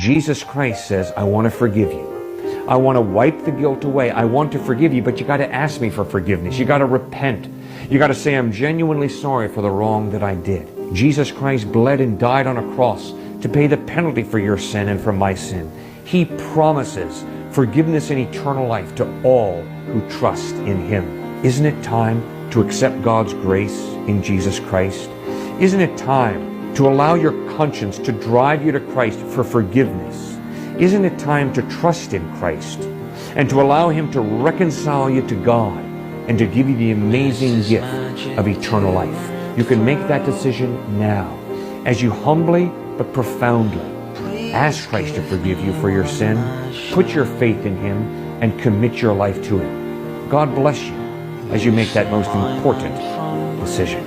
Jesus Christ says, I want to forgive you. I want to wipe the guilt away. I want to forgive you, but you got to ask me for forgiveness. You got to repent. You got to say, I'm genuinely sorry for the wrong that I did. Jesus Christ bled and died on a cross to pay the penalty for your sin and for my sin. He promises forgiveness and eternal life to all who trust in Him. Isn't it time to accept God's grace in Jesus Christ? Isn't it time to allow your conscience to drive you to Christ for forgiveness? Isn't it time to trust in Christ and to allow Him to reconcile you to God and to give you the amazing gift of eternal life? You can make that decision now as you humbly but profoundly ask Christ to forgive you for your sin, put your faith in Him, and commit your life to Him. God bless you as you make that most important decision.